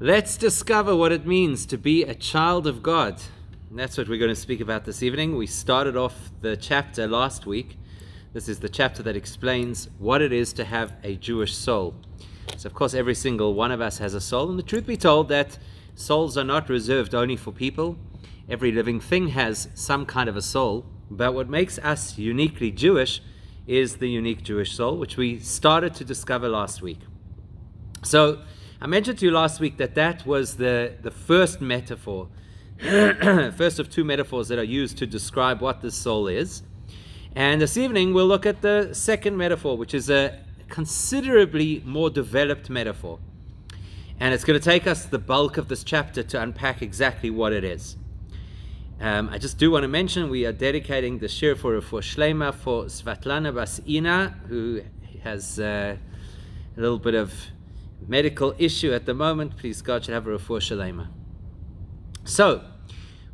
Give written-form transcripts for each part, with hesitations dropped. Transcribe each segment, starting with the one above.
Let's discover what it means to be a child of God. And that's what we're going to speak about this evening. We started off the chapter last week. This is the chapter that explains what it is to have a Jewish soul. So, of course, every single one of us has a soul. And the truth be told, that souls are not reserved only for people. Every living thing has some kind of a soul. But what makes us uniquely Jewish is the unique Jewish soul, which we started to discover last week. So, I mentioned to you last week that was the first metaphor, first of two metaphors that are used to describe what the soul is. And this evening we'll look at the second metaphor, which is a considerably more developed metaphor. And it's going to take us the bulk of this chapter to unpack exactly what it is. I just do want to mention we are dedicating the shir for Shlema for Svetlana Bas Ina, who has a little bit of medical issue at the moment. Please God should have a refuah shalema. So,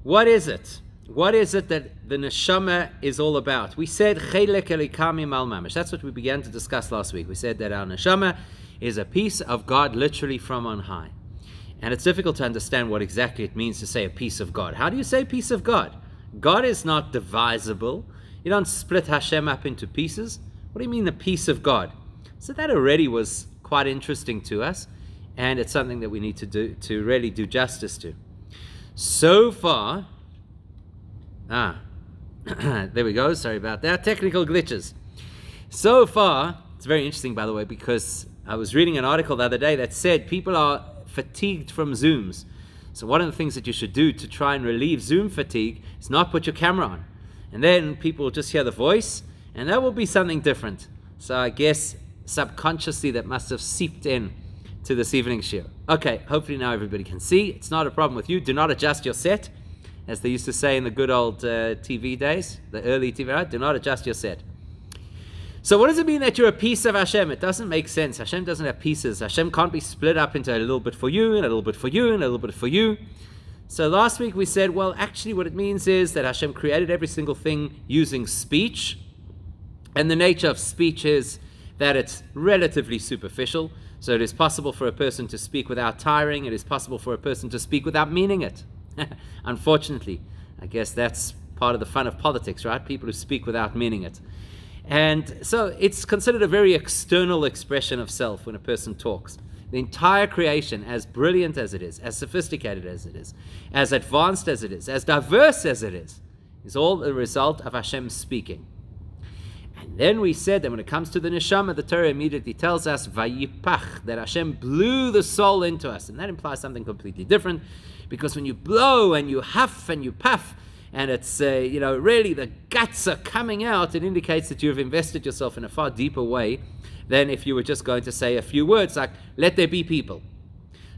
what is it? What is it that the neshama is all about? We said chelek elikami mal mamish. That's what we began to discuss last week. We said that our neshama is a piece of God, literally from on high. And it's difficult to understand what exactly it means to say a piece of God. How do you say piece of God? God is not divisible. You don't split Hashem up into pieces. What do you mean a piece of God? So that already was quite interesting to us, and it's something that we need to really do justice to. So far, there we go, sorry about that, technical glitches. So far, it's very interesting, by the way, because I was reading an article the other day that said people are fatigued from Zooms. So one of the things that you should do to try and relieve Zoom fatigue is not put your camera on, and then people will just hear the voice, and that will be something different. So I guess subconsciously that must have seeped in to this evening's shir. Okay, hopefully now everybody can see. It's not a problem with you. Do not adjust your set, as they used to say in the good old TV days, the early TV, right? Do not adjust your set. So what does it mean that you're a piece of Hashem? It doesn't make sense. Hashem doesn't have pieces. Hashem can't be split up into a little bit for you, and a little bit for you, and a little bit for you. So last week we said, well, actually what it means is that Hashem created every single thing using speech, and the nature of speech is that it's relatively superficial. So it is possible for a person to speak without tiring. It is possible for a person to speak without meaning it. Unfortunately, I guess that's part of the fun of politics, right? People who speak without meaning it. And so it's considered a very external expression of self when a person talks. The entire creation, as brilliant as it is, as sophisticated as it is, as advanced as it is, as diverse as it is all the result of Hashem speaking. And then we said that when it comes to the neshama, the Torah immediately tells us, Vayipach, that Hashem blew the soul into us. And that implies something completely different, because when you blow and you huff and you puff, and it's, really the guts are coming out, it indicates that you've invested yourself in a far deeper way than if you were just going to say a few words like, let there be people.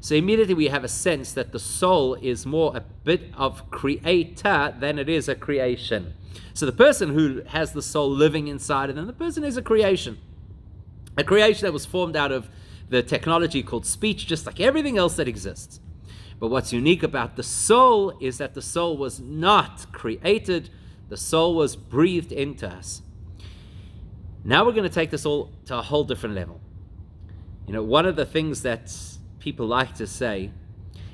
So immediately we have a sense that the soul is more a bit of creator than it is a creation. So the person who has the soul living inside of them, the person is a creation that was formed out of the technology called speech, just like everything else that exists. But what's unique about the soul is that the soul was not created, the soul was breathed into us. Now we're going to take this all to a whole different level. One of the things that people like to say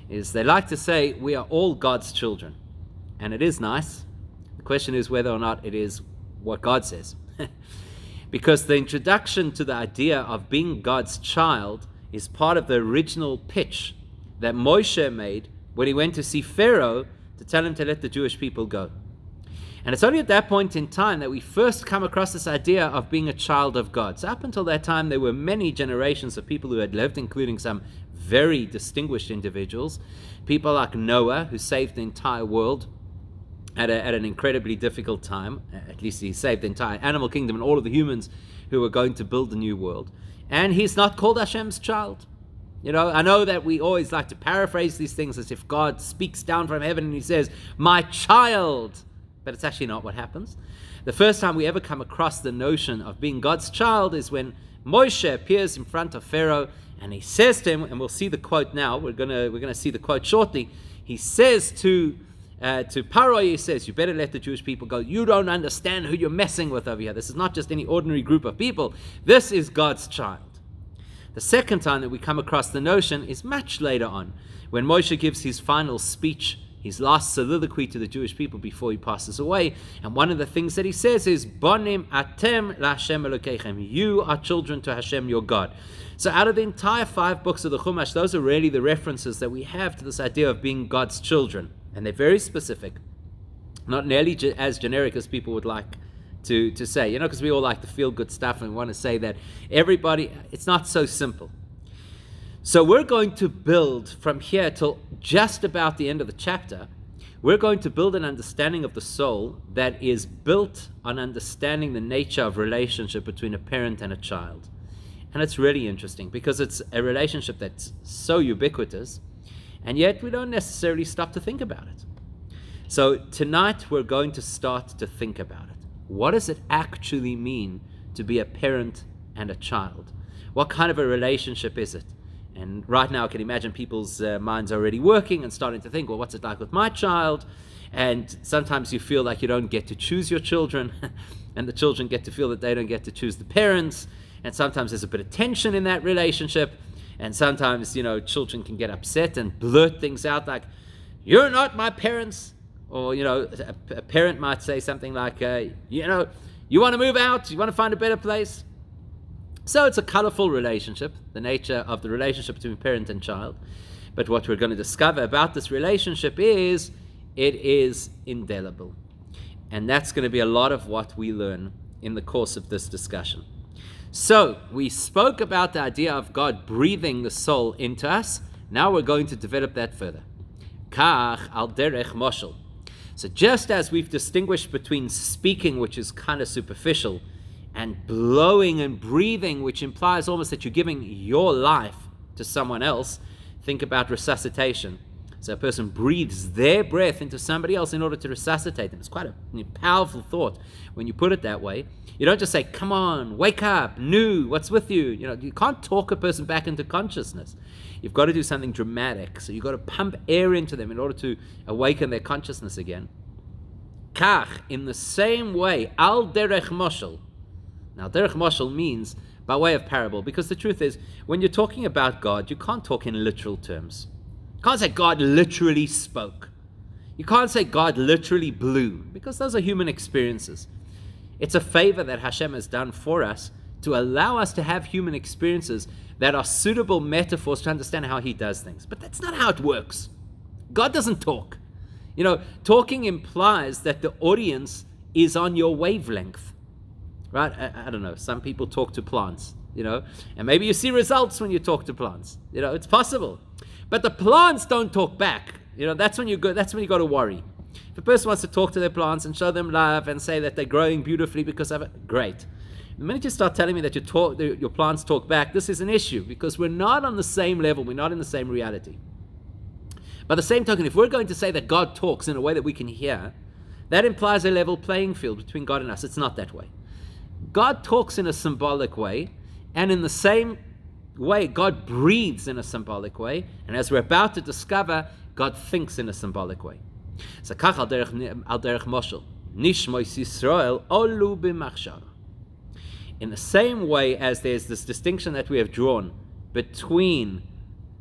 is they like to say we are all God's children. And it is nice. The question is whether or not it is what God says. Because the introduction to the idea of being God's child is part of the original pitch that Moshe made when he went to see Pharaoh to tell him to let the Jewish people go. And it's only at that point in time that we first come across this idea of being a child of God. So up until that time, there were many generations of people who had lived, including some very distinguished individuals. People like Noah, who saved the entire world at an incredibly difficult time. At least he saved the entire animal kingdom and all of the humans who were going to build the new world. And he's not called Hashem's child. I know that we always like to paraphrase these things as if God speaks down from heaven and he says, my child. But it's actually not what happens. The first time we ever come across the notion of being God's child is when Moshe appears in front of Pharaoh and he says to him, and we'll see the quote now, we're gonna see the quote shortly. He says to Paro, he says, you better let the Jewish people go. You don't understand who you're messing with over here. This is not just any ordinary group of people. This is God's child. The second time that we come across the notion is much later on, when Moshe gives his final speech, his last soliloquy to the Jewish people before he passes away. And one of the things that he says is, Bonim atem laHashem Elokeichem. You are children to Hashem, your God. So out of the entire 5 books of the Chumash, those are really the references that we have to this idea of being God's children. And they're very specific. Not nearly as generic as people would like to say. Because we all like to feel good stuff and we want to say that everybody, it's not so simple. So we're going to build from here till just about the end of the chapter, we're going to build an understanding of the soul that is built on understanding the nature of relationship between a parent and a child. And it's really interesting because it's a relationship that's so ubiquitous, and yet we don't necessarily stop to think about it. So tonight we're going to start to think about it. What does it actually mean to be a parent and a child? What kind of a relationship is it? And right now I can imagine people's minds are already working and starting to think, well, what's it like with my child? And sometimes you feel like you don't get to choose your children, and the children get to feel that they don't get to choose the parents. And sometimes there's a bit of tension in that relationship. And sometimes, children can get upset and blurt things out like, you're not my parents. Or, a parent might say something like, you want to move out? You want to find a better place? So it's a colorful relationship, the nature of the relationship between parent and child. But what we're going to discover about this relationship is it is indelible. And that's going to be a lot of what we learn in the course of this discussion. So we spoke about the idea of God breathing the soul into us. Now we're going to develop that further. Kach al derech moshel. So just as we've distinguished between speaking, which is kind of superficial, and blowing and breathing, which implies almost that you're giving your life to someone else. Think about resuscitation. So a person breathes their breath into somebody else in order to resuscitate them. It's quite a powerful thought when you put it that way. You don't just say, come on, wake up, new, what's with you? You can't talk a person back into consciousness. You've got to do something dramatic. So you've got to pump air into them in order to awaken their consciousness again. Kach, in the same way, al derech moshel. Now, derech moshel means by way of parable, because the truth is, when you're talking about God, you can't talk in literal terms. You can't say God literally spoke. You can't say God literally blew, because those are human experiences. It's a favor that Hashem has done for us to allow us to have human experiences that are suitable metaphors to understand how He does things. But that's not how it works. God doesn't talk. Talking implies that the audience is on your wavelength. Right? I don't know. Some people talk to plants, and maybe you see results when you talk to plants. It's possible. But the plants don't talk back. That's when you got to worry. If a person wants to talk to their plants and show them love and say that they're growing beautifully because of it, great. The minute you start telling me that your plants talk back, this is an issue because we're not on the same level. We're not in the same reality. By the same token, if we're going to say that God talks in a way that we can hear, that implies a level playing field between God and us. It's not that way. God talks in a symbolic way, and in the same way, God breathes in a symbolic way, and as we're about to discover, God thinks in a symbolic way. So, kach al derech moshel, nishmos Yisrael olu b'machshava. In the same way as there's this distinction that we have drawn between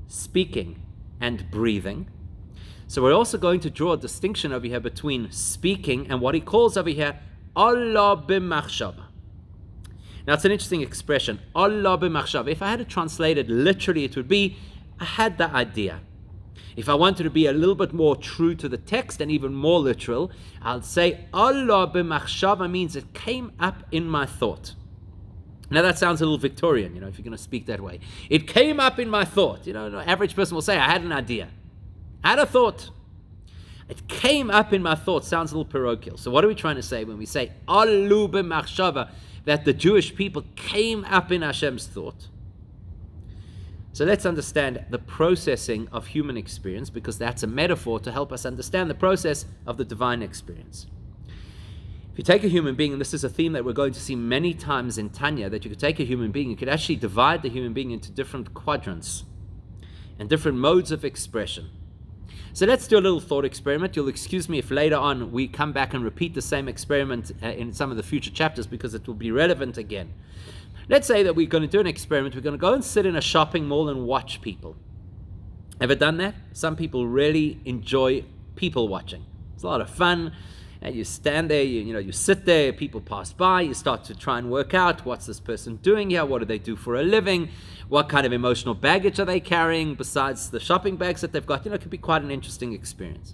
speaking and breathing, so we're also going to draw a distinction over here between speaking and what he calls over here, Allah b'machshava. Now, it's an interesting expression, Allah b'machshava. If I had to translate it literally, it would be, I had the idea. If I wanted to be a little bit more true to the text and even more literal, I'll say, Allah b'machshava means it came up in my thought. Now, that sounds a little Victorian, if you're going to speak that way. It came up in my thought. An average person will say, I had an idea. I had a thought. It came up in my thought. Sounds a little parochial. So what are we trying to say when we say, Alu b'machshava, that the Jewish people came up in Hashem's thought? So let's understand the processing of human experience, because that's a metaphor to help us understand the process of the divine experience. If you take a human being, and this is a theme that we're going to see many times in Tanya, that you could take a human being, you could actually divide the human being into different quadrants and different modes of expression. So let's do a little thought experiment. You'll excuse me if later on we come back and repeat the same experiment in some of the future chapters, because it will be relevant again. Let's say that we're going to do an experiment. We're going to go and sit in a shopping mall and watch people. Ever done that? Some people really enjoy people watching. It's a lot of fun. And you stand there, you sit there, people pass by, you start to try and work out, what's this person doing here? What do they do for a living? What kind of emotional baggage are they carrying besides the shopping bags that they've got? It could be quite an interesting experience.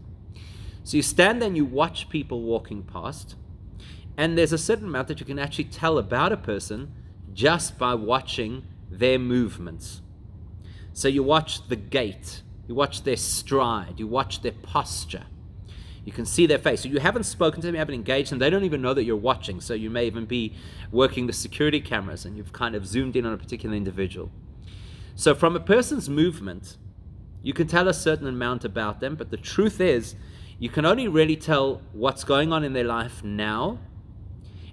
So you stand there and you watch people walking past, and there's a certain amount that you can actually tell about a person just by watching their movements. So you watch the gait, you watch their stride, you watch their posture. You can see their face. So you haven't spoken to them, you haven't engaged them, they don't even know that you're watching. So you may even be working the security cameras and you've kind of zoomed in on a particular individual. So from a person's movement, you can tell a certain amount about them, but the truth is, you can only really tell what's going on in their life now,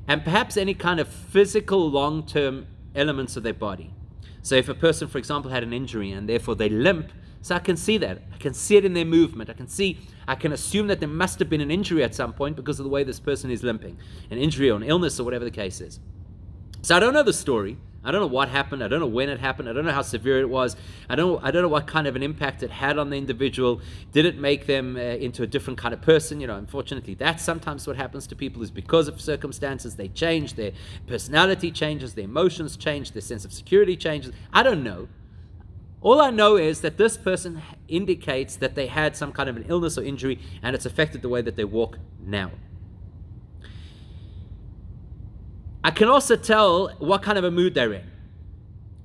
and perhaps any kind of physical long-term elements of their body. So if a person, for example, had an injury and therefore they limp, so I can see that. I can see it in their movement. I can assume that there must have been an injury at some point because of the way this person is limping. An injury or an illness or whatever the case is. So I don't know the story. I don't know what happened. I don't know when it happened. I don't know how severe it was. I don't know what kind of an impact it had on the individual. Did it make them into a different kind of person? Unfortunately, that's sometimes what happens to people, is because of circumstances, they change, their personality changes, their emotions change, their sense of security changes. I don't know. All I know is that this person indicates that they had some kind of an illness or injury, and it's affected the way that they walk now. I can also tell what kind of a mood they're in,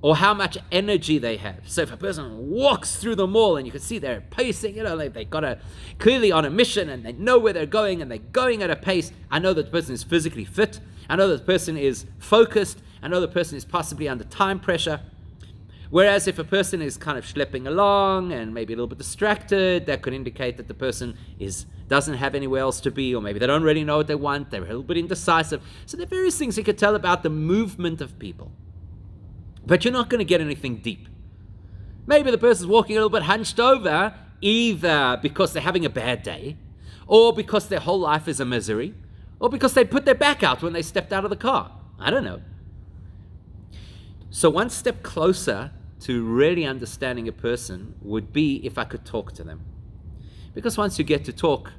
or how much energy they have. So if a person walks through the mall and you can see they're pacing, they got clearly on a mission and they know where they're going and they're going at a pace, I know that the person is physically fit. I know that the person is focused. I know the person is possibly under time pressure. Whereas if a person is kind of schlepping along and maybe a little bit distracted, that could indicate that the person doesn't have anywhere else to be, or maybe they don't really know what they want, they're a little bit indecisive. So there are various things you could tell about the movement of people. But you're not going to get anything deep. Maybe the person's walking a little bit hunched over, either because they're having a bad day, or because their whole life is a misery, or because they put their back out when they stepped out of the car. I don't know. So one step closer to really understanding a person would be if I could talk to them. Because once you get to talk,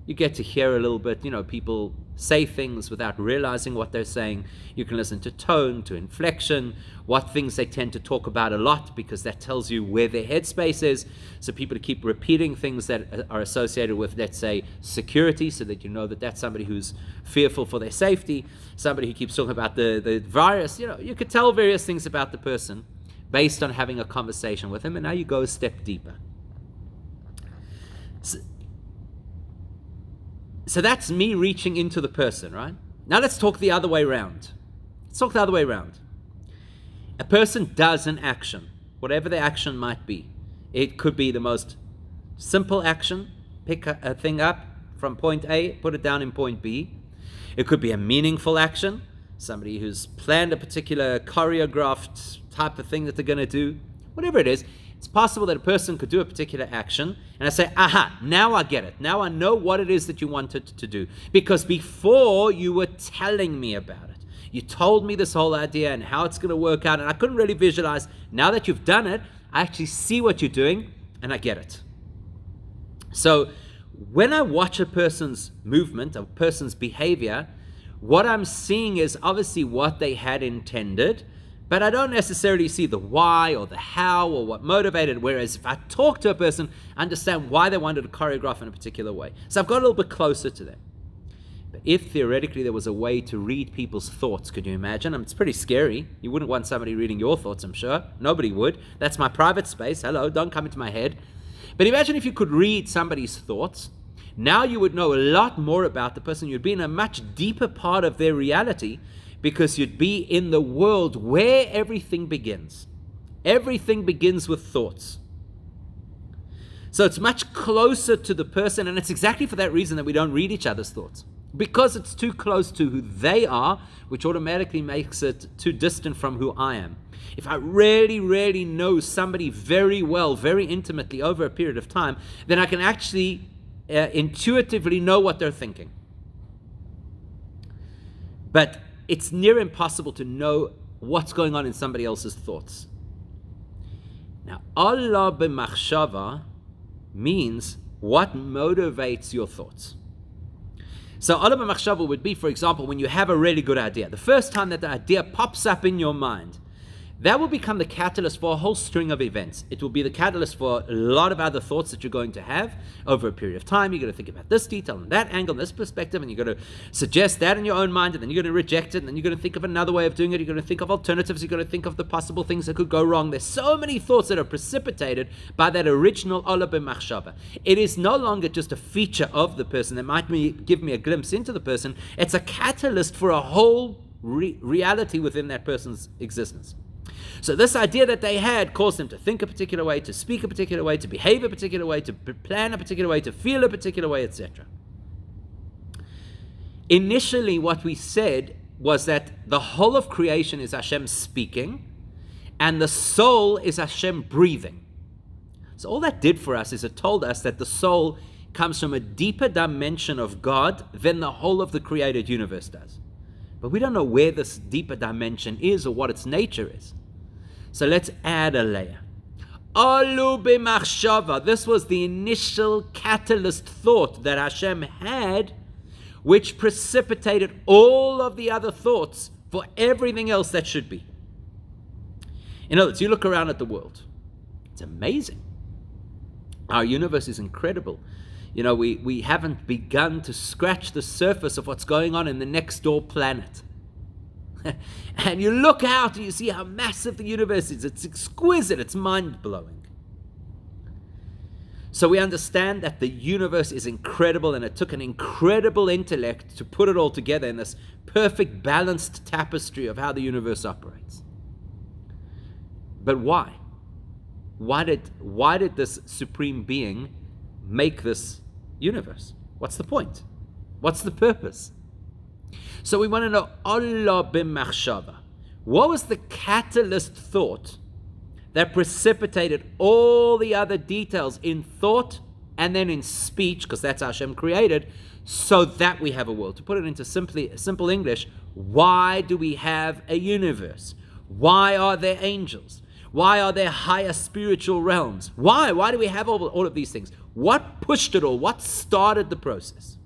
you get to hear a little bit, people say things without realizing what they're saying. You can listen to tone, to inflection, what things they tend to talk about a lot, because that tells you where their headspace is. So people keep repeating things that are associated with, let's say, security, so that you know that that's somebody who's fearful for their safety. Somebody who keeps talking about the virus. You could tell various things about the person based on having a conversation with him, and now you go a step deeper. So that's me reaching into the person, right? Now let's talk the other way around. A person does an action, whatever the action might be. It could be the most simple action, pick a thing up from point A, put it down in point B. It could be a meaningful action, somebody who's planned a particular choreographed type of thing that they're going to do. Whatever it is, it's possible that a person could do a particular action, and I say, aha, now I get it. Now I know what it is that you wanted to do. Because before, you were telling me about it. You told me this whole idea and how it's going to work out, and I couldn't really visualize. Now that you've done it, I actually see what you're doing, and I get it. So when I watch a person's movement, a person's behavior, what I'm seeing is obviously what they had intended, but I don't necessarily see the why or the how or what motivated. Whereas if I talk to a person, I understand why they wanted to choreograph in a particular way. So I've got a little bit closer to them. But if theoretically there was a way to read people's thoughts, could you imagine? It's pretty scary. You wouldn't want somebody reading your thoughts, I'm sure. Nobody would. That's my private space. Hello, don't come into my head. But imagine if you could read somebody's thoughts. Now you would know a lot more about the person. You'd be in a much deeper part of their reality, because you'd be in the world where everything begins. Everything begins with thoughts. So it's much closer to the person, and it's exactly for that reason that we don't read each other's thoughts. Because it's too close to who they are, which automatically makes it too distant from who I am. If I really, really know somebody very well, very intimately over a period of time, then I can actually intuitively know what they're thinking. But it's near impossible to know what's going on in somebody else's thoughts. Now, Allah b'machshava means what motivates your thoughts. So Allah b'machshava would be, for example, when you have a really good idea. The first time that the idea pops up in your mind, that will become the catalyst for a whole string of events. It will be the catalyst for a lot of other thoughts that you're going to have over a period of time. You're going to think about this detail and that angle, this perspective, and you're going to suggest that in your own mind, and then you're going to reject it, and then you're going to think of another way of doing it. You're going to think of alternatives. You're going to think of the possible things that could go wrong. There's so many thoughts that are precipitated by that original Allah b'machshava. It is no longer just a feature of the person that might give me a glimpse into the person. It's a catalyst for a whole reality within that person's existence. So this idea that they had caused them to think a particular way, to speak a particular way, to behave a particular way, to plan a particular way, to feel a particular way, etc. Initially, what we said was that the whole of creation is Hashem speaking, and the soul is Hashem breathing. So all that did for us is it told us that the soul comes from a deeper dimension of God than the whole of the created universe does. But we don't know where this deeper dimension is or what its nature is. So let's add a layer. Alu b'machshava. This was the initial catalyst thought that Hashem had, which precipitated all of the other thoughts for everything else that should be. In other words, you look around at the world. It's amazing. Our universe is incredible. You know, we haven't begun to scratch the surface of what's going on in the next door planet. And you look out and you see how massive the universe is. It's exquisite. It's mind-blowing. So we understand that the universe is incredible, and it took an incredible intellect to put it all together in this perfect, balanced tapestry of how the universe operates. But why? Why did this supreme being make this universe? What's the point? What's the purpose? So we want to know Allah b'machshava. What was the catalyst thought that precipitated all the other details in thought and then in speech, because that's how Hashem created, so that we have a world? To put it into simple English, why do we have a universe? Why are there angels? Why are there higher spiritual realms? Why? Why do we have all of these things? What pushed it all? What started the process?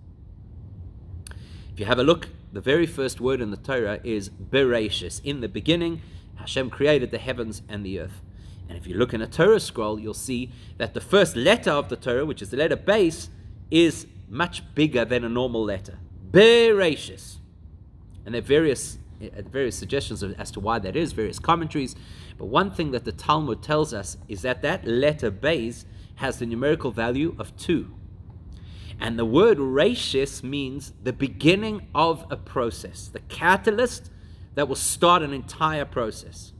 If you have a look, the very first word in the Torah is Bereshis. In the beginning, Hashem created the heavens and the earth. And if you look in a Torah scroll, you'll see that the first letter of the Torah, which is the letter Beis, is much bigger than a normal letter. Bereshis. And there are various suggestions as to why that is, various commentaries. But one thing that the Talmud tells us is that letter Beis has the numerical value of 2. And the word Reshis means the beginning of a process, the catalyst that will start an entire process.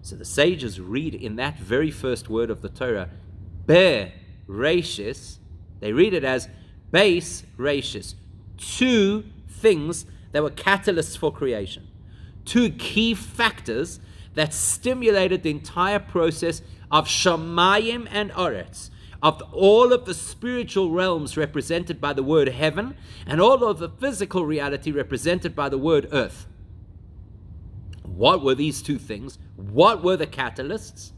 So the sages read in that very first word of the Torah, Reshis, they read it as Beis Reshis, 2 things that were catalysts for creation, 2 key factors that stimulated the entire process of Shamayim and Oretz, of all of the spiritual realms represented by the word heaven, and all of the physical reality represented by the word earth. What were these 2 things? What were the catalysts?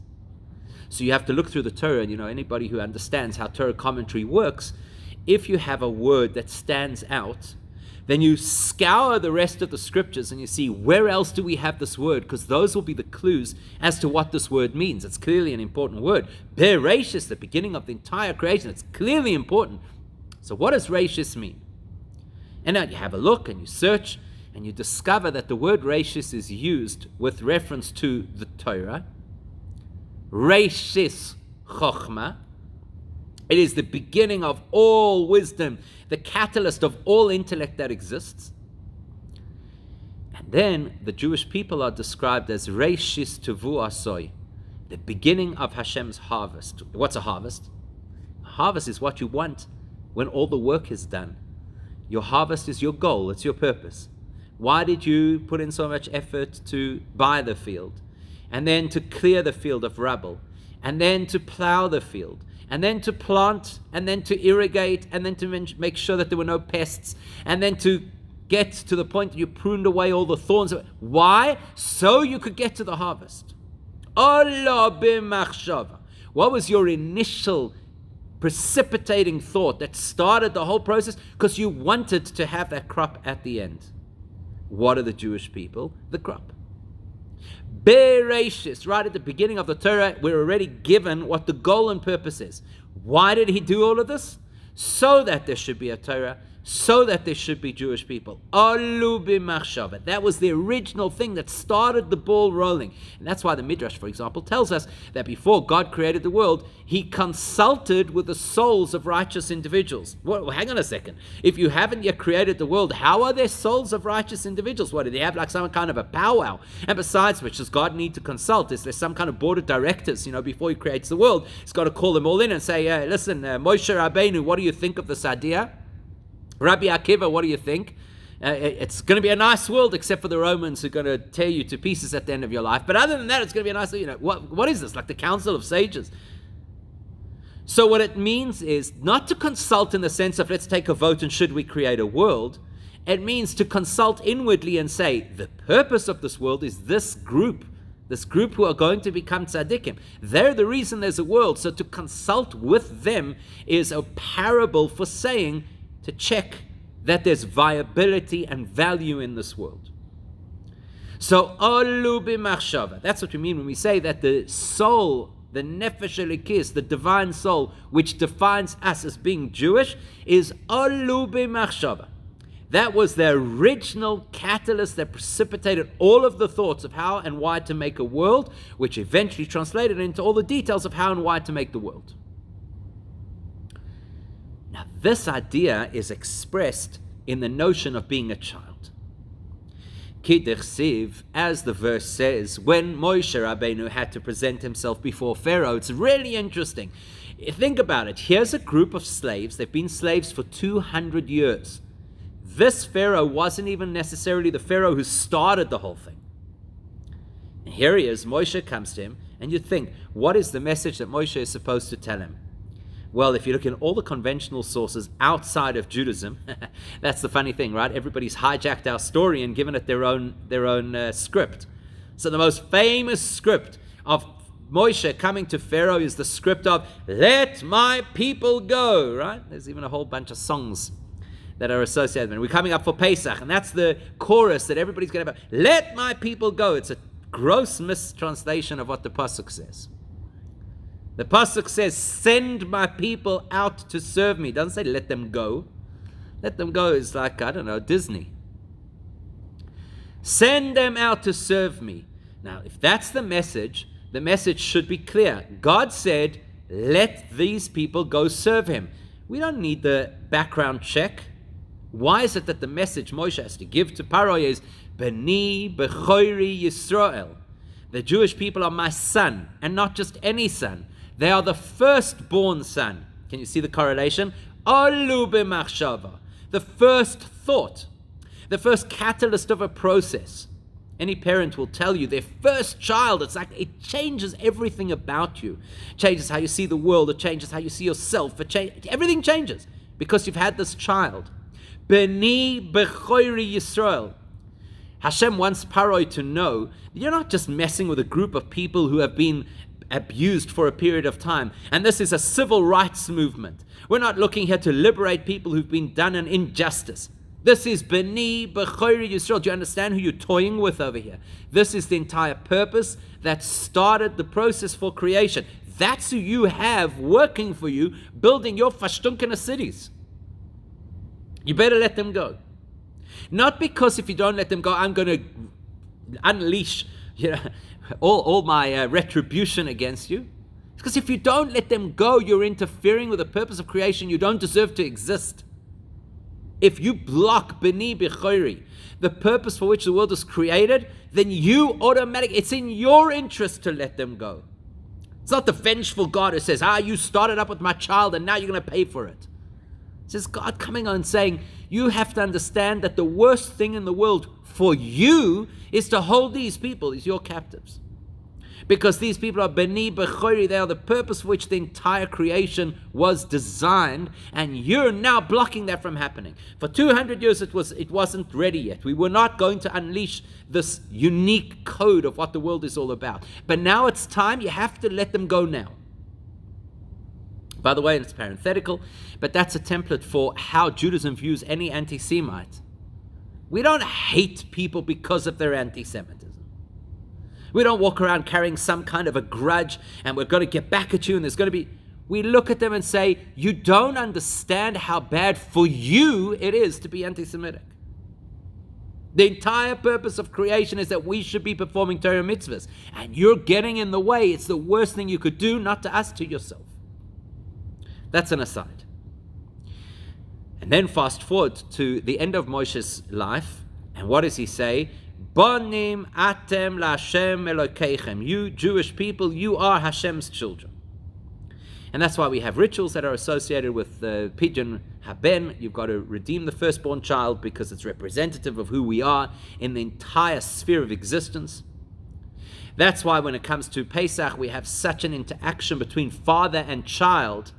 So you have to look through the Torah, and anybody who understands how Torah commentary works, if you have a word that stands out, then you scour the rest of the scriptures and you see, where else do we have this word? Because those will be the clues as to what this word means. It's clearly an important word. Bereshis, the beginning of the entire creation. It's clearly important. So what does Reshis mean? And now you have a look and you search and you discover that the word Reshis is used with reference to the Torah. Reshis Chochmah. It is the beginning of all wisdom, the catalyst of all intellect that exists. And then the Jewish people are described as Reishis Tevu Asoi, the beginning of Hashem's harvest. What's a harvest? A harvest is what you want when all the work is done. Your harvest is your goal, it's your purpose. Why did you put in so much effort to buy the field, and then to clear the field of rubble, and then to plow the field, and then to plant, and then to irrigate, and then to make sure that there were no pests, and then to get to the point that you pruned away all the thorns. Why? So you could get to the harvest. Allah b'machshava. What was your initial precipitating thought that started the whole process? Because you wanted to have that crop at the end. What are the Jewish people? The crop. Bereshis, right at the beginning of the Torah, we're already given what the goal and purpose is. Why did he do all of this? So that there should be a Torah, so that there should be Jewish people. Alu b'machshava. That was the original thing that started the ball rolling. And that's why the Midrash, for example, tells us that before God created the world, he consulted with the souls of righteous individuals. Well, hang on a second. If you haven't yet created the world, how are there souls of righteous individuals? What, do they have like some kind of a powwow? And besides which, does God need to consult? Is there some kind of board of directors, before he creates the world? He's got to call them all in and say, listen, Moshe Rabbeinu, what do you think of this idea? Rabbi Akiva, what do you think? It's going to be a nice world, except for the Romans who are going to tear you to pieces at the end of your life. But other than that, it's going to be a nice, what is this? Like the Council of Sages. So what it means is not to consult in the sense of let's take a vote and should we create a world. It means to consult inwardly and say, the purpose of this world is this group who are going to become tzaddikim. They're the reason there's a world. So to consult with them is a parable for saying, to check that there's viability and value in this world. So, alu b'machshava. That's what we mean when we say that the soul, the nefesh elikis, the divine soul, which defines us as being Jewish, is alu b'machshava. That was the original catalyst that precipitated all of the thoughts of how and why to make a world, which eventually translated into all the details of how and why to make the world. Now, this idea is expressed in the notion of being a child. Kidechsiv, as the verse says, when Moshe Rabbeinu had to present himself before Pharaoh, it's really interesting. Think about it. Here's a group of slaves. They've been slaves for 200 years. This Pharaoh wasn't even necessarily the Pharaoh who started the whole thing. And here he is. Moshe comes to him, and you think, what is the message that Moshe is supposed to tell him? Well, if you look in all the conventional sources outside of Judaism, that's the funny thing, right? Everybody's hijacked our story and given it their own script. So the most famous script of Moshe coming to Pharaoh is the script of, let my people go, right? There's even a whole bunch of songs that are associated with it. We're coming up for Pesach, and that's the chorus that everybody's going to have. Let my people go. It's a gross mistranslation of what the Pasuk says. The Pasuk says, send my people out to serve me. It doesn't say let them go. Let them go is like, I don't know, Disney. Send them out to serve me. Now, if that's the message should be clear. God said, let these people go serve him. We don't need the background check. Why is it that the message Moshe has to give to Paro is, Beni Bechori Yisrael? The Jewish people are my son, and not just any son. They are the firstborn son. Can you see the correlation? Alu b'machshava. The first thought, the first catalyst of a process. Any parent will tell you their first child, it's like it changes everything about you. It changes how you see the world. It changes how you see yourself. Everything changes because you've had this child. Beni b'chori Yisrael. Hashem wants Paroi to know you're not just messing with a group of people who have been abused for a period of time. And this is a civil rights movement. We're not looking here to liberate people who've been done an injustice. This is Beni B'chori Yisrael. Do you understand who you're toying with over here? This is the entire purpose that started the process for creation. That's who you have working for you, building your fashtunkene cities. You better let them go. Not because if you don't let them go, I'm going to unleash all my retribution against you. Because if you don't let them go, you're interfering with the purpose of creation. You don't deserve to exist. If you block Beni B'chori, the purpose for which the world was created, then you automatically, it's in your interest to let them go. It's not the vengeful God who says, you started up with my child and now you're going to pay for it. It's God coming on and saying, you have to understand that the worst thing in the world for you is to hold these people as your captives. Because these people are Beni Bechori, they are the purpose for which the entire creation was designed, and you're now blocking that from happening. For 200 years it wasn't ready yet. We were not going to unleash this unique code of what the world is all about. But now it's time, you have to let them go now. By the way, it's parenthetical, but that's a template for how Judaism views any anti-Semite. We don't hate people because of their anti-Semitism. We don't walk around carrying some kind of a grudge and we're going to get back at you and there's going to be... We look at them and say, you don't understand how bad for you it is to be anti-Semitic. The entire purpose of creation is that we should be performing Torah mitzvahs. And you're getting in the way. It's the worst thing you could do, not to us, to yourself. That's an aside. And then fast forward to the end of Moshe's life. And what does he say? Bonim atem laHashem Elokeichem. You Jewish people, you are Hashem's children. And that's why we have rituals that are associated with the Pidyon Haben. You've got to redeem the firstborn child because it's representative of who we are in the entire sphere of existence. That's why when it comes to Pesach, we have such an interaction between father and child,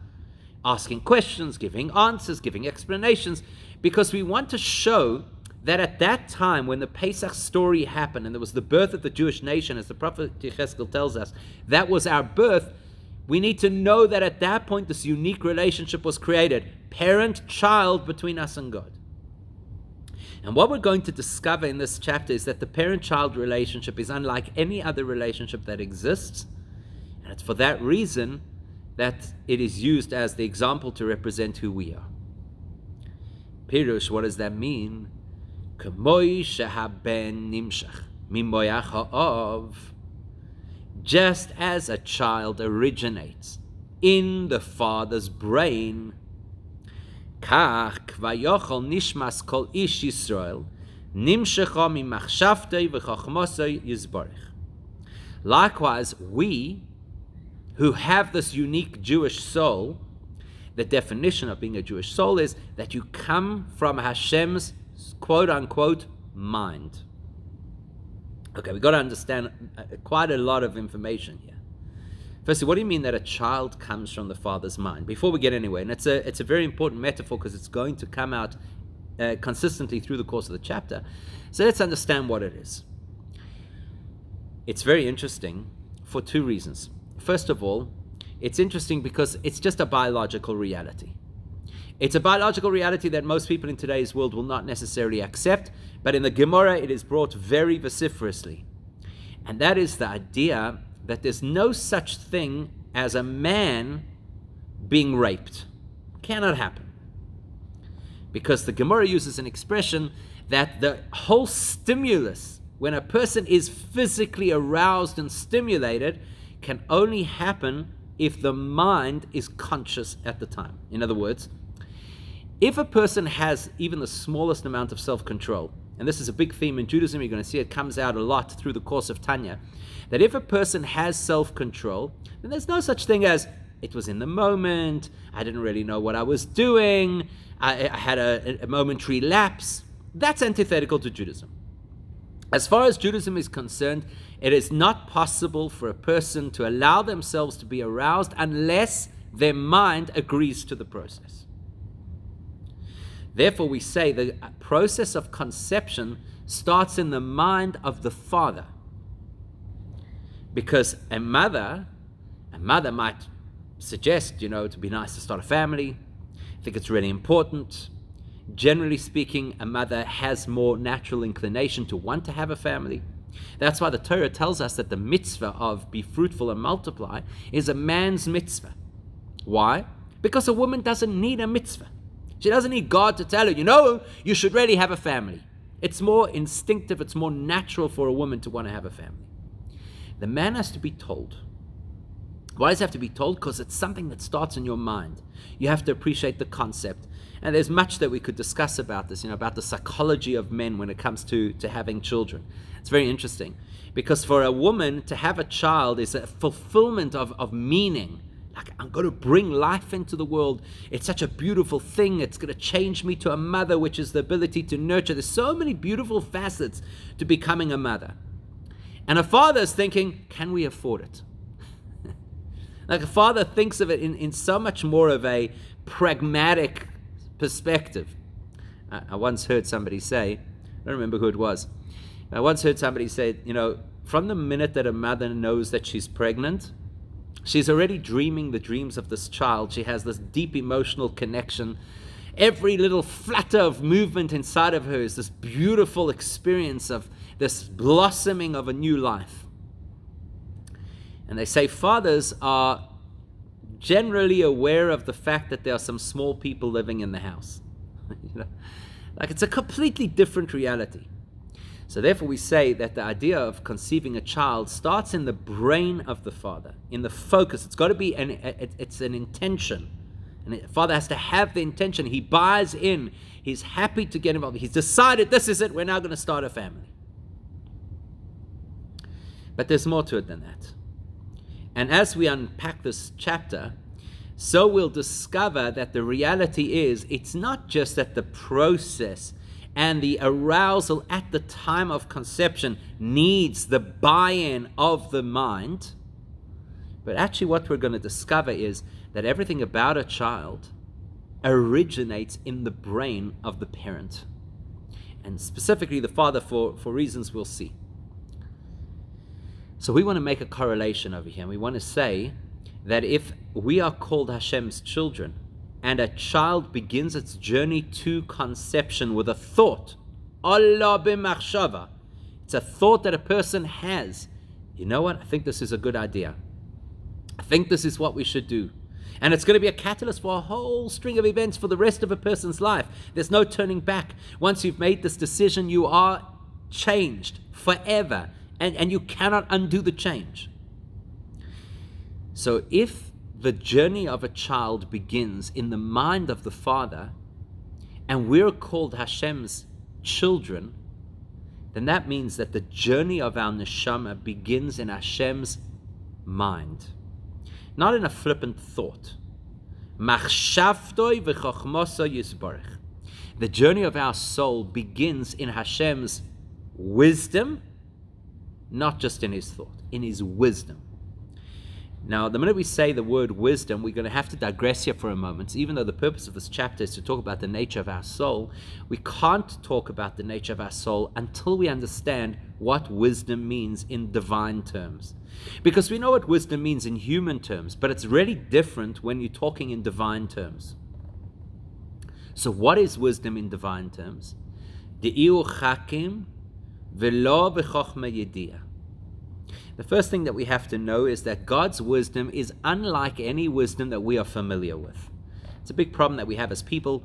asking questions, giving answers, giving explanations, because we want to show that at that time when the Pesach story happened and there was the birth of the Jewish nation, as the prophet Yechezkel tells us, that was our birth. We need to know that at that point this unique relationship was created, parent-child between us and God. And what we're going to discover in this chapter is that the parent-child relationship is unlike any other relationship that exists, and it's for that reason that it is used as the example to represent who we are. Pirush, what does that mean? Just as a child originates in the father's brain, likewise, we who have this unique Jewish soul, the definition of being a Jewish soul is that you come from Hashem's quote-unquote mind. Okay, we've got to understand quite a lot of information here. Firstly, what do you mean that a child comes from the father's mind? Before we get anywhere, and it's a very important metaphor because it's going to come out consistently through the course of the chapter. So let's understand what it is. It's very interesting for two reasons. First of all, it's interesting because it's just a biological reality. It's a biological reality that most people in today's world will not necessarily accept, but in the Gemara it is brought very vociferously. And that is the idea that there's no such thing as a man being raped. Cannot happen. Because the Gemara uses an expression that the whole stimulus, when a person is physically aroused and stimulated, can only happen if the mind is conscious at the time. In other words, if a person has even the smallest amount of self-control, and this is a big theme in Judaism, you're going to see it comes out a lot through the course of Tanya, that if a person has self-control, then there's no such thing as, it was in the moment, I didn't really know what I was doing, I had a momentary lapse. That's antithetical to Judaism. As far as Judaism is concerned, it is not possible for a person to allow themselves to be aroused unless their mind agrees to the process. Therefore, we say the process of conception starts in the mind of the father. Because a mother might suggest, it would be nice to start a family. I think it's really important. Generally speaking, a mother has more natural inclination to want to have a family. That's why the Torah tells us that the mitzvah of be fruitful and multiply is a man's mitzvah. Why? Because a woman doesn't need a mitzvah. She doesn't need God to tell her, you should really have a family. It's more instinctive, it's more natural for a woman to want to have a family. The man has to be told. Why does he have to be told? Because it's something that starts in your mind. You have to appreciate the concept. And there's much that we could discuss about this, about the psychology of men when it comes to having children. It's very interesting. Because for a woman, to have a child is a fulfillment of meaning. Like, I'm going to bring life into the world. It's such a beautiful thing. It's going to change me to a mother, which is the ability to nurture. There's so many beautiful facets to becoming a mother. And a father is thinking, can we afford it? Like a father thinks of it in so much more of a pragmatic perspective. I once heard somebody say, I don't remember who it was. I once heard somebody say, from the minute that a mother knows that she's pregnant, she's already dreaming the dreams of this child. She has this deep emotional connection. Every little flutter of movement inside of her is this beautiful experience of this blossoming of a new life. And they say fathers are generally aware of the fact that there are some small people living in the house. Like it's a completely different reality. So therefore we say that the idea of conceiving a child starts in the brain of the father, in the focus. It's got to be it's an intention. And the father has to have the intention. He buys in. He's happy to get involved. He's decided this is it. We're now going to start a family. But there's more to it than that. And as we unpack this chapter, so we'll discover that the reality is it's not just that the process and the arousal at the time of conception needs the buy-in of the mind, but actually what we're going to discover is that everything about a child originates in the brain of the parent, and specifically the father for reasons we'll see. So we want to make a correlation over here. We want to say that if we are called Hashem's children, and a child begins its journey to conception with a thought, Allah b'machshava, it's a thought that a person has. You know what? I think this is a good idea. I think this is what we should do. And it's going to be a catalyst for a whole string of events for the rest of a person's life. There's no turning back. Once you've made this decision, you are changed forever. And you cannot undo the change. So if the journey of a child begins in the mind of the father, and we're called Hashem's children, then that means that the journey of our neshama begins in Hashem's mind, not in a flippant thought. Machshavtoi v'chochmoso yisbarech. The journey of our soul begins in Hashem's wisdom, not just in his thought, in his wisdom. Now, the minute we say the word wisdom, we're going to have to digress here for a moment. Even though the purpose of this chapter is to talk about the nature of our soul, we can't talk about the nature of our soul until we understand what wisdom means in divine terms. Because we know what wisdom means in human terms, but it's really different when you're talking in divine terms. So what is wisdom in divine terms? De'iu chakim v'lo b'chochma yediyah. The first thing that we have to know is that God's wisdom is unlike any wisdom that we are familiar with. It's a big problem that we have as people.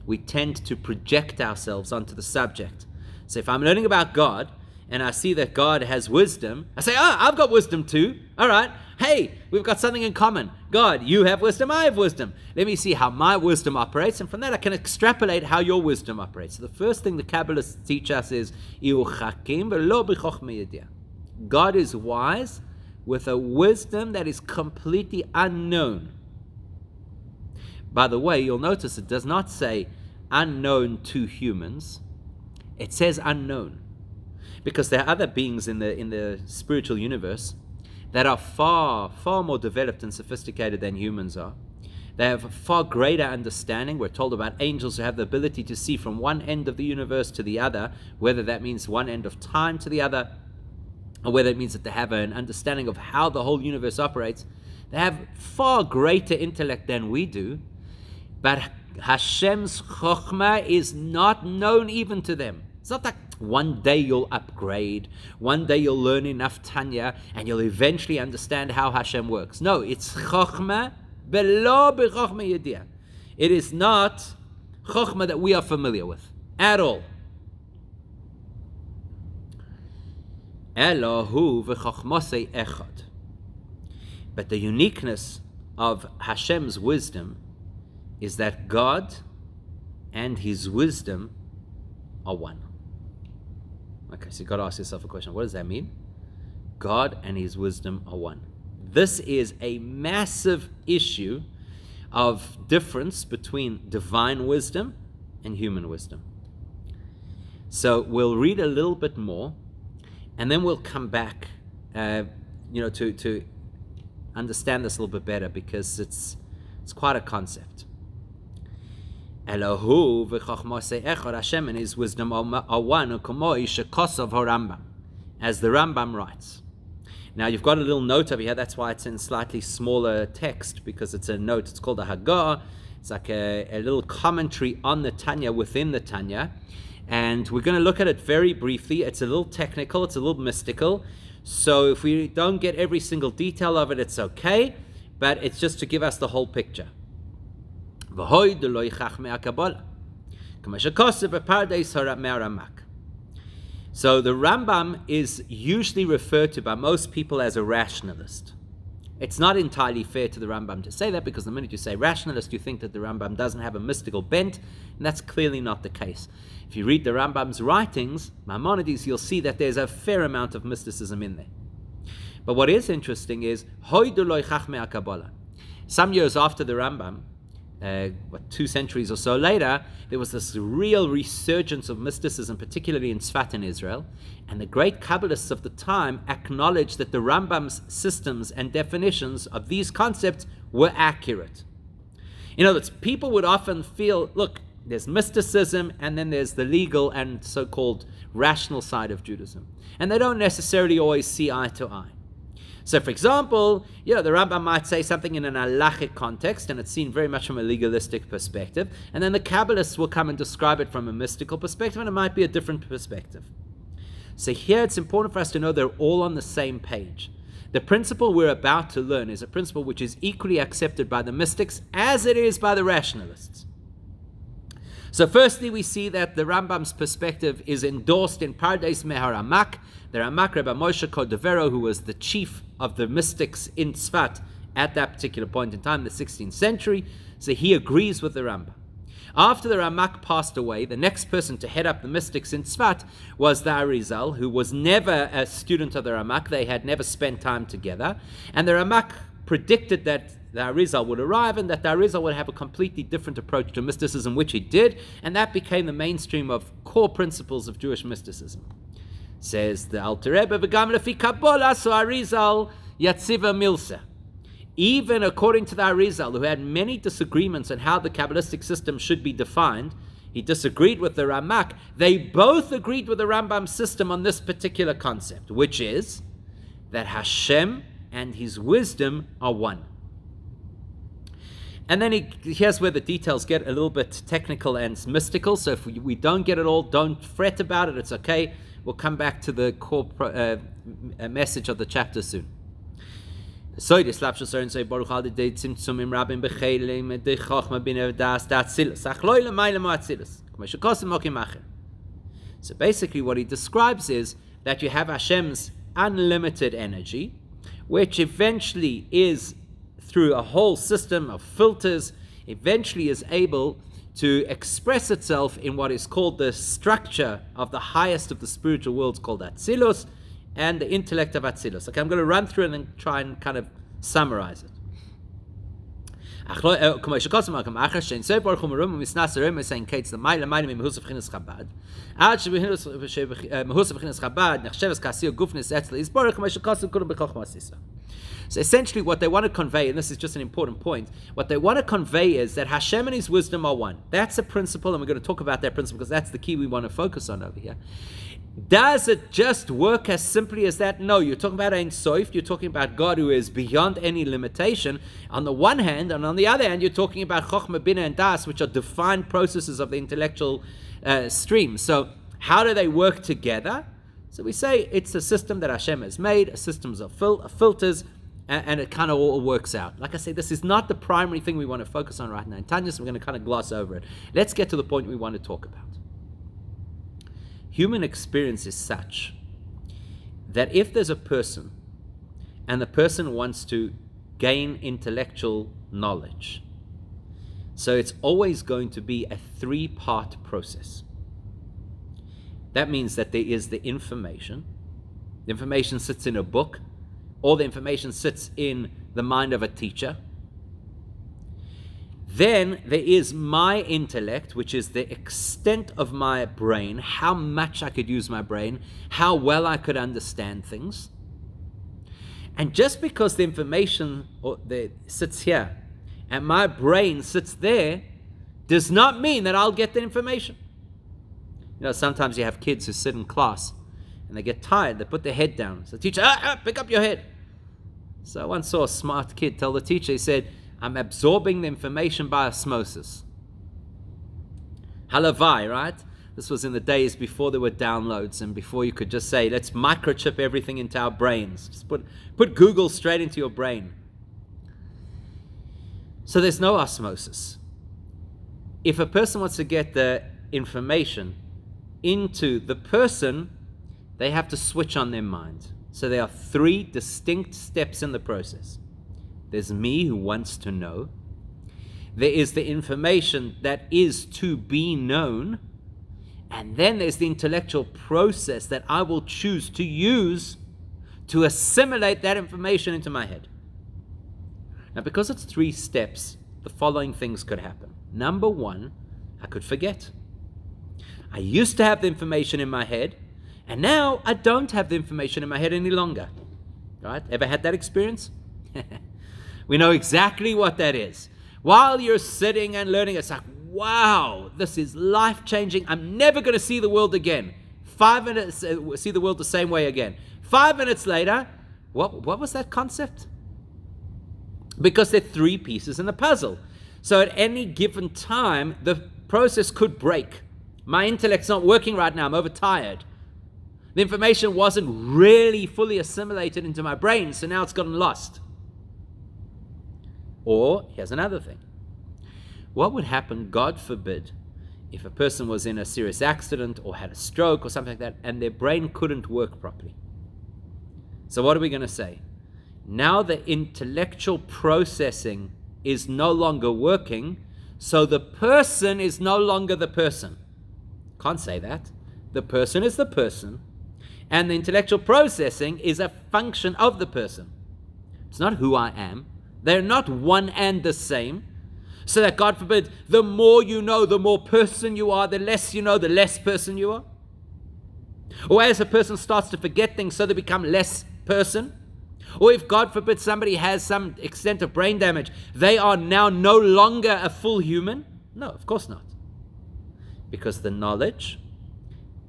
We tend to project ourselves onto the subject. So if I'm learning about God and I see that God has wisdom, I say, I've got wisdom too. All right. Hey, we've got something in common. God, you have wisdom, I have wisdom. Let me see how my wisdom operates, and from that I can extrapolate how your wisdom operates. So the first thing the Kabbalists teach us is, God is wise with a wisdom that is completely unknown. By the way, you'll notice it does not say unknown to humans. It says unknown. Because there are other beings in the spiritual universe that are far, far more developed and sophisticated than humans are. They have a far greater understanding. We're told about angels who have the ability to see from one end of the universe to the other, whether that means one end of time to the other, or whether it means that they have an understanding of how the whole universe operates. They have far greater intellect than we do, but Hashem's chokhmah is not known even to them. It's not like one day you'll upgrade, one day you'll learn enough Tanya, and you'll eventually understand how Hashem works. No, it's chokhmah belo b'chokhmah yediyah. It is not chokhmah that we are familiar with at all. Elohu v'chokhmosei echad. But the uniqueness of Hashem's wisdom is that God and his wisdom are one. Okay, so you've got to ask yourself a question. What does that mean? God and his wisdom are one. This is a massive issue of difference between divine wisdom and human wisdom. So we'll read a little bit more, And then we'll come back, to understand this a little bit better, because it's quite a concept. Elohu v'chochmosei echad, Hashem and His wisdom are one, u'komoi shekosov harambam, as the Rambam writes. Now you've got a little note over here. That's why it's in slightly smaller text, because it's a note. It's called a Hagah. It's like a little commentary on the Tanya within the Tanya. And we're going to look at it very briefly. It's a little technical. It's a little mystical. So if we don't get every single detail of it, it's okay. But it's just to give us the whole picture. So the Rambam is usually referred to by most people as a rationalist. It's not entirely fair to the Rambam to say that, because the minute you say rationalist, you think that the Rambam doesn't have a mystical bent, and that's clearly not the case. If you read the Rambam's writings, Maimonides, you'll see that there's a fair amount of mysticism in there. But what is interesting is, some years after the Rambam, 2 centuries or so later, there was this real resurgence of mysticism, particularly in Tzfat in Israel, and the great Kabbalists of the time acknowledged that the Rambam's systems and definitions of these concepts were accurate. In other words, people would often feel, look, there's mysticism and then there's the legal and so-called rational side of Judaism, and they don't necessarily always see eye to eye. So, for example, the Rambam might say something in an halachic context, and it's seen very much from a legalistic perspective, and then the Kabbalists will come and describe it from a mystical perspective, and it might be a different perspective. So here it's important for us to know they're all on the same page. The principle we're about to learn is a principle which is equally accepted by the mystics as it is by the rationalists. So firstly, we see that the Rambam's perspective is endorsed in Pardes Mehar Amak. The Ramak, Rebbe Moshe Cordovero, who was the chief of the mystics in Tzfat at that particular point in time, the 16th century, so he agrees with the Rambam. After the Ramak passed away, the next person to head up the mystics in Tzfat was the Arizal, who was never a student of the Ramak. They had never spent time together. And the Ramak predicted that the Arizal would arrive and that the Arizal would have a completely different approach to mysticism, which he did, and that became the mainstream of core principles of Jewish mysticism. Says the Alter Rebbe, "V'gam lefi Kabbalah, so Arizal yatziva milsa." Even according to the Arizal, who had many disagreements on how the Kabbalistic system should be defined, he disagreed with the Ramak. They both agreed with the Rambam system on this particular concept, which is that Hashem and His wisdom are one. And then here's where the details get a little bit technical and mystical. So if we don't get it all, don't fret about it. It's okay. We'll come back to the core message of the chapter soon. So the slapshus are say Baruch Al Dei Tzimtzumim Rabim Bechelim De Chochma Bin Das Datzilus Achloi L'Mayla Moatzilus K'may Shekosim Mokim Acher. So basically what he describes is that you have Hashem's unlimited energy, which eventually is, through a whole system of filters, eventually is able to express itself in what is called the structure of the highest of the spiritual worlds, called Atzilus, and the intellect of Atzilus. Okay, I'm going to run through and then try and kind of summarize it. So essentially what they want to convey, and this is just an important point, what they want to convey is that Hashem and His wisdom are one. That's a principle, and we're going to talk about that principle because that's the key we want to focus on over here. Does it just work as simply as that? No, you're talking about Ein Sof, you're talking about God who is beyond any limitation on the one hand, and on the other hand, you're talking about Chochmah, Bina, and Das, which are defined processes of the intellectual stream. So how do they work together? So we say it's a system that Hashem has made, a system of filters, and it kind of all works out. Like I say, this is not the primary thing we want to focus on right now in Tanya, so we're going to kind of gloss over it. Let's get to the point we want to talk about. Human experience is such that if there's a person and the person wants to gain intellectual knowledge, so it's always going to be a 3-part process. That means that there is the information. The information sits in a book. All the information sits in the mind of a teacher. Then there is my intellect, which is the extent of my brain, how much I could use my brain, how well I could understand things. And just because the information sits here and my brain sits there, does not mean that I'll get the information. Sometimes you have kids who sit in class and they get tired, they put their head down. So the teacher, pick up your head. So I once saw a smart kid tell the teacher, he said, I'm absorbing the information by osmosis. Halavai, right? This was in the days before there were downloads and before you could just say, let's microchip everything into our brains. Just put Google straight into your brain. So there's no osmosis. If a person wants to get the information into the person, they have to switch on their mind. So there are 3 distinct steps in the process. There's me who wants to know. There is the information that is to be known. And then there's the intellectual process that I will choose to use to assimilate that information into my head. Now, because it's 3 steps, the following things could happen. Number 1, I could forget. I used to have the information in my head, and now I don't have the information in my head any longer. Right? Ever had that experience? We know exactly what that is. While you're sitting and learning, it's like, wow, this is life-changing. I'm never going to see the world again. 5 minutes, see the world the same way again. 5 minutes later, what was that concept? Because there are 3 pieces in the puzzle. So at any given time, the process could break. My intellect's not working right now. I'm overtired. The information wasn't really fully assimilated into my brain, so now it's gotten lost. Or, here's another thing. What would happen, God forbid, if a person was in a serious accident or had a stroke or something like that, and their brain couldn't work properly? So what are we going to say? Now the intellectual processing is no longer working, so the person is no longer the person. Can't say that. The person is the person, and the intellectual processing is a function of the person. It's not who I am. They're not one and the same. So that, God forbid, the more you know, the more person you are, the less you know, the less person you are. Or as a person starts to forget things, so they become less person. Or if, God forbid, somebody has some extent of brain damage, they are now no longer a full human? No, of course not. Because the knowledge,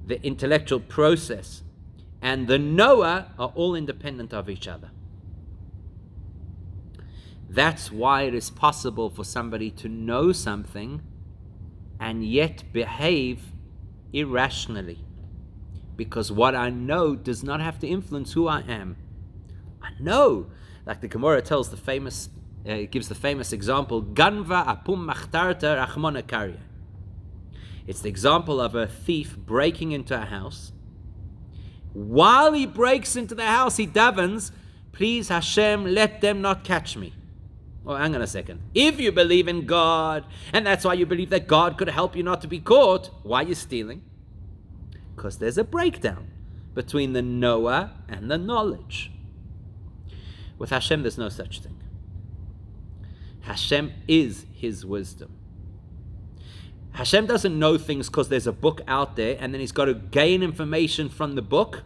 the intellectual process, and the knower are all independent of each other. That's why it is possible for somebody to know something and yet behave irrationally. Because what I know does not have to influence who I am. I know, like the Gemara tells the famous, gives the famous example, Ganva apum machtarta rachmona karya. It's the example of a thief breaking into a house. While he breaks into the house, he davens, please Hashem, let them not catch me. Well, hang on a second. If you believe in God, and that's why you believe that God could help you not to be caught, why are you stealing? Because there's a breakdown between the knower and the knowledge. With Hashem, there's no such thing. Hashem is His wisdom. Hashem doesn't know things because there's a book out there and then He's got to gain information from the book.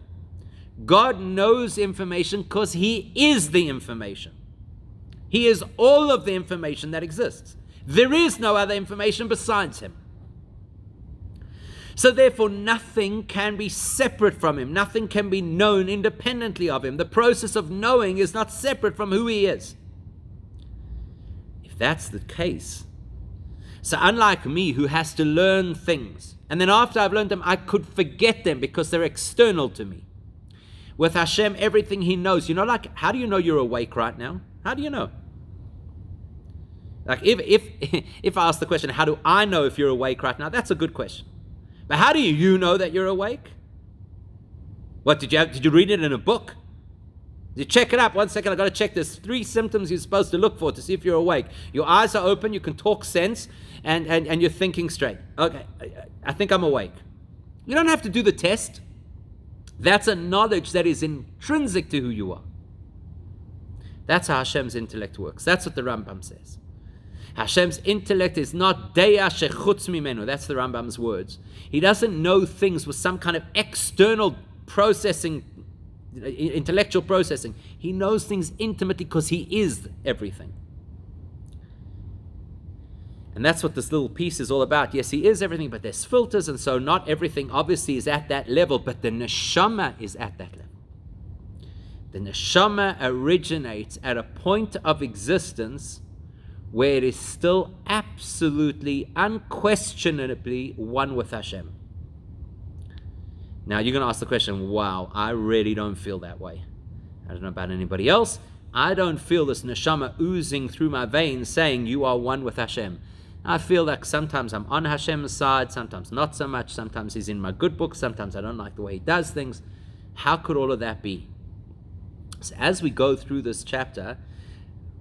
God knows information because He is the information. He is all of the information that exists. There is no other information besides Him. So therefore, nothing can be separate from Him. Nothing can be known independently of Him. The process of knowing is not separate from who He is. If that's the case, so unlike me who has to learn things, and then after I've learned them, I could forget them because they're external to me. With Hashem, everything He knows. You know, like, how do you know you're awake right now? How do you know? Like, if I ask the question, how do I know if you're awake right now? That's a good question. But how do you know that you're awake? What, did you read it in a book? Did you check it up? 1 second, I've got to check. There's 3 symptoms you're supposed to look for to see if you're awake. Your eyes are open, you can talk sense, and you're thinking straight. Okay, I think I'm awake. You don't have to do the test. That's a knowledge that is intrinsic to who you are. That's how Hashem's intellect works. That's what the Rambam says. Hashem's intellect is not deya shechutz mimenu. That's the Rambam's words. He doesn't know things with some kind of external processing, intellectual processing. He knows things intimately because he is everything. And that's what this little piece is all about. Yes, he is everything, but there's filters, and so not everything obviously is at that level, but the neshama is at that level. The neshama originates at a point of existence where it is still absolutely, unquestionably one with Hashem. Now you're going to ask the question, wow, I really don't feel that way. I don't know about anybody else. I don't feel this neshama oozing through my veins saying you are one with Hashem. I feel like sometimes I'm on Hashem's side, sometimes not so much, sometimes he's in my good book, sometimes I don't like the way he does things. How could all of that be? So as we go through this chapter,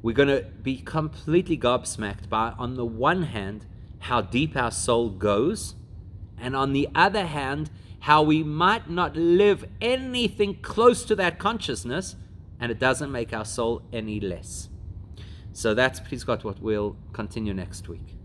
we're going to be completely gobsmacked by, on the one hand, how deep our soul goes, and on the other hand, how we might not live anything close to that consciousness, and it doesn't make our soul any less. So that's, please God, what we'll continue next week.